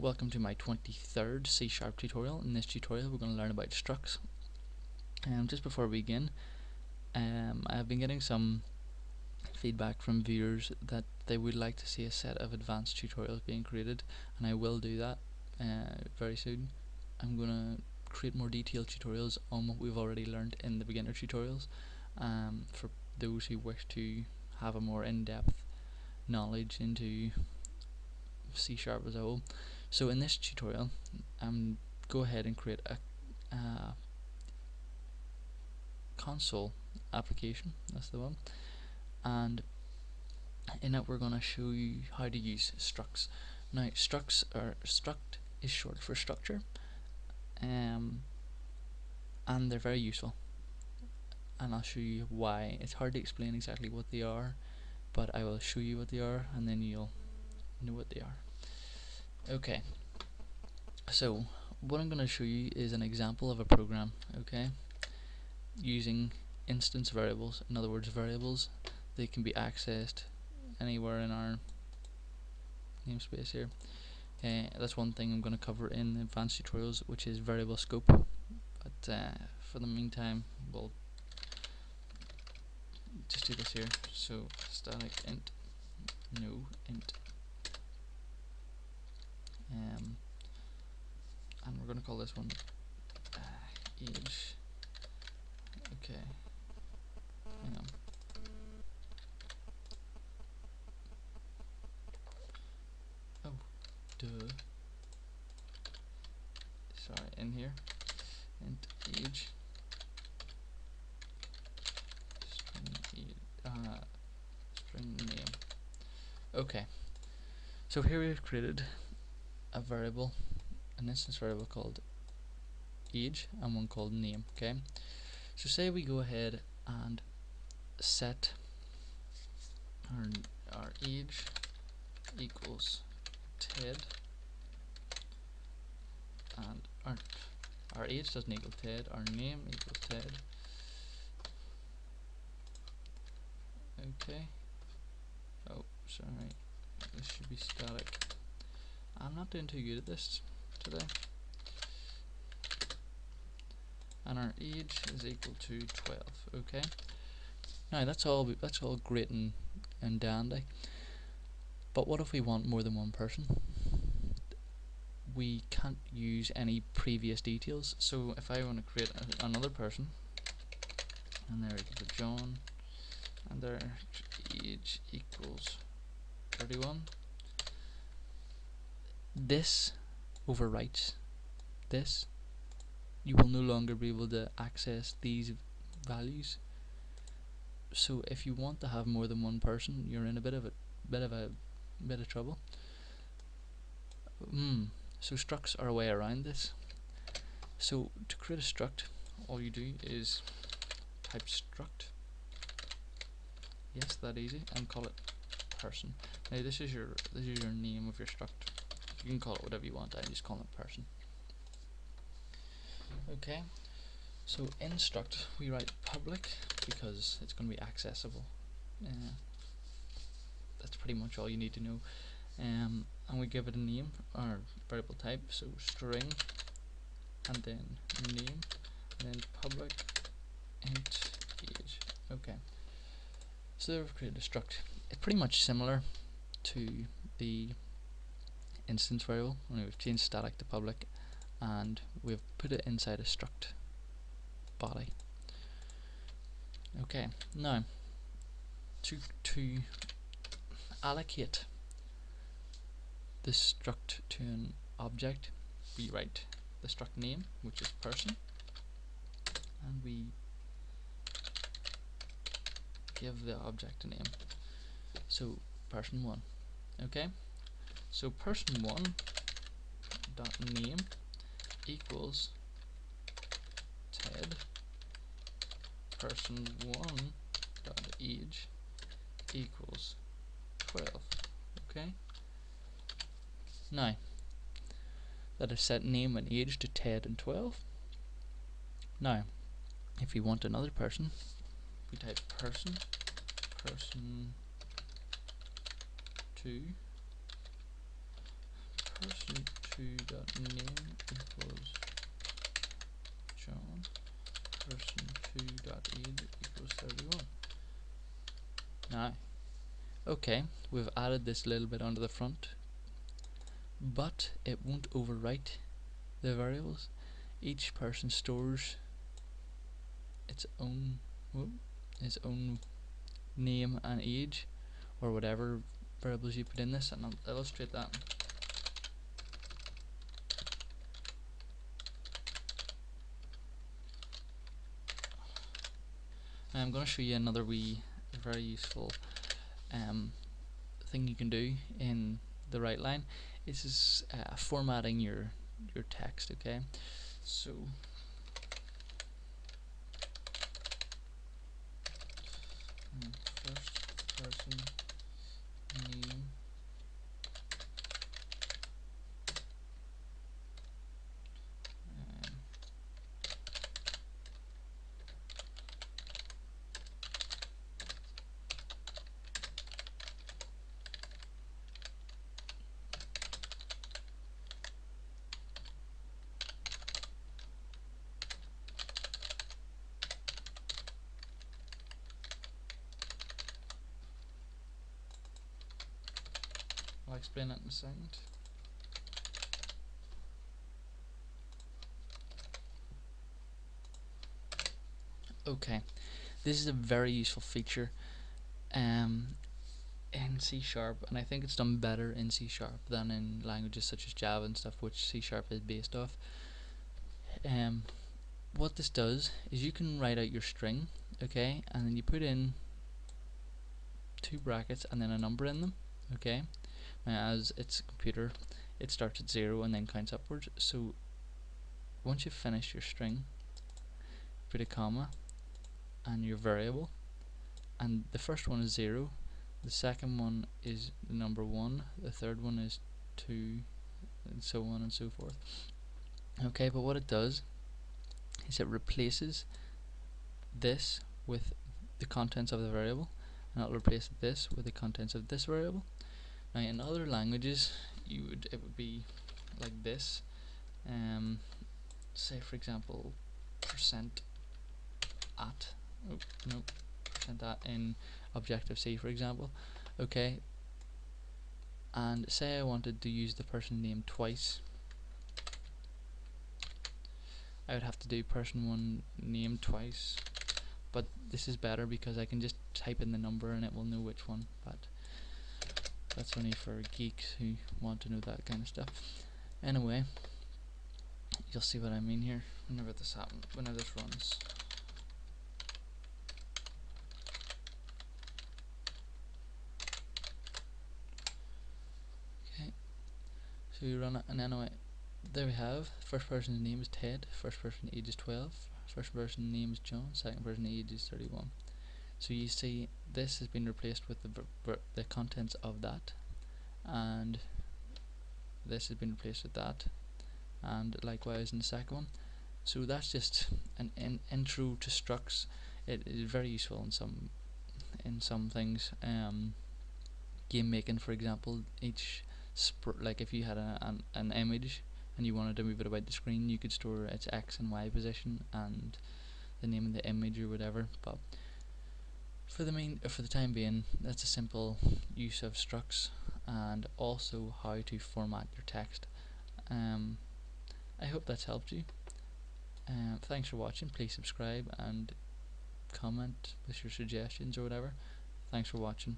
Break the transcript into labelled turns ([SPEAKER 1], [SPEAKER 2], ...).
[SPEAKER 1] welcome to my 23rd C# tutorial. In this tutorial we're going to learn about structs. Just before we begin, I've been getting some feedback from viewers that they would like to see a set of advanced tutorials being created, and I will do that very soon. I'm going to create more detailed tutorials on what we've already learned in the beginner tutorials, for those who wish to have a more in-depth knowledge into C# as a whole. So in this tutorial, go ahead and create a console application. That's the one. And in it, we're going to show you how to use structs. Now, struct is short for structure, and they're very useful. And I'll show you why. It's hard to explain exactly what they are, but I will show you what they are, and then you'll know what they are. Okay, so what I'm going to show you is an example of a program, okay, using instance variables. In other words, variables, they can be accessed anywhere in our namespace here. That's one thing I'm going to cover in advanced tutorials, which is variable scope, but for the meantime we'll just do this here. So static int no int, and we're going to call this one age. Okay, hang on. Oh, duh. Sorry, in here, int age, string name. Okay, so here we've created a variable, an instance variable called age and one called name. Okay, so say we go ahead and set our age equals Ted, and our age doesn't equal Ted, our name equals Ted. Okay, oh sorry, this should be static. I'm not doing too good at this today. And our age is equal to 12. Okay, now that's all great and dandy, but what if we want more than one person? We can't use any previous details. So if I want to create another person, and there equals to John, and their age equals 31, this overwrites this. You will no longer be able to access these values. So if you want to have more than one person, you're in a bit of trouble. So structs are a way around this. So to create a struct, all you do is type struct. Yes, that easy, and call it person. Now this is your name of your struct. You can call it whatever you want. I'm just calling it person. Okay, so in struct we write public because it's going to be accessible. That's pretty much all you need to know. And we give it a name, or variable type, so string, and then name, and then public int age. Okay, so there we've created a struct. It's pretty much similar to the instance variable, only we've changed static to public, and we've put it inside a struct body. Okay, now to allocate the struct to an object, we write the struct name, which is person, and we give the object a name, so person1. Okay, so person1 dot name equals Ted, person1 dot age equals 12. Okay, now that is set name and age to Ted and 12. Now if we want another person, we type person 2 person 2 person2.name equals John, person2.age equals 31. Now, okay, we've added this little bit onto the front, but it won't overwrite the variables. Each person stores its own name and age, or whatever variables you put in this, and I'll illustrate that. Now I'm going to show you another very useful thing you can do in the write line. This is formatting your text. Okay, so first person name I'll explain it in a second. Okay, this is a very useful feature in C#, and I think it's done better in C# than in languages such as Java and stuff, which C# is based off. What this does is you can write out your string, okay, and then you put in 2 brackets and then a number in them, okay. Now, as it's a computer, it starts at 0 and then counts upwards. So once you've finished your string, put a comma and your variable, and the first one is 0, the second one is the number 1, the third one is 2, and so on and so forth. Okay, but what it does is it replaces this with the contents of the variable, and it'll replace this with the contents of this variable. Now in other languages it would be like this. Say for example percent at percent at in Objective-C for example. Okay, and say I wanted to use the person name twice, I would have to do person1 name twice, but this is better because I can just type in the number and it will know which one, but that's only for geeks who want to know that kind of stuff. Anyway, you'll see what I mean here whenever this happens, whenever this runs. Okay, so we run it, and anyway, there we have first person's name is Ted, first person age is 12, first person name is John, second person age is 31. So you see this has been replaced with the contents of that, and this has been replaced with that, and likewise in the second one. So that's just an intro to structs. It is very useful in some things. Game making, for example, like if you had an image and you wanted to move it about the screen, you could store its X and Y position and the name of the image or whatever. But for the time being, that's a simple use of structs, and also how to format your text. I hope that's helped you. Thanks for watching. Please subscribe and comment with your suggestions or whatever. Thanks for watching.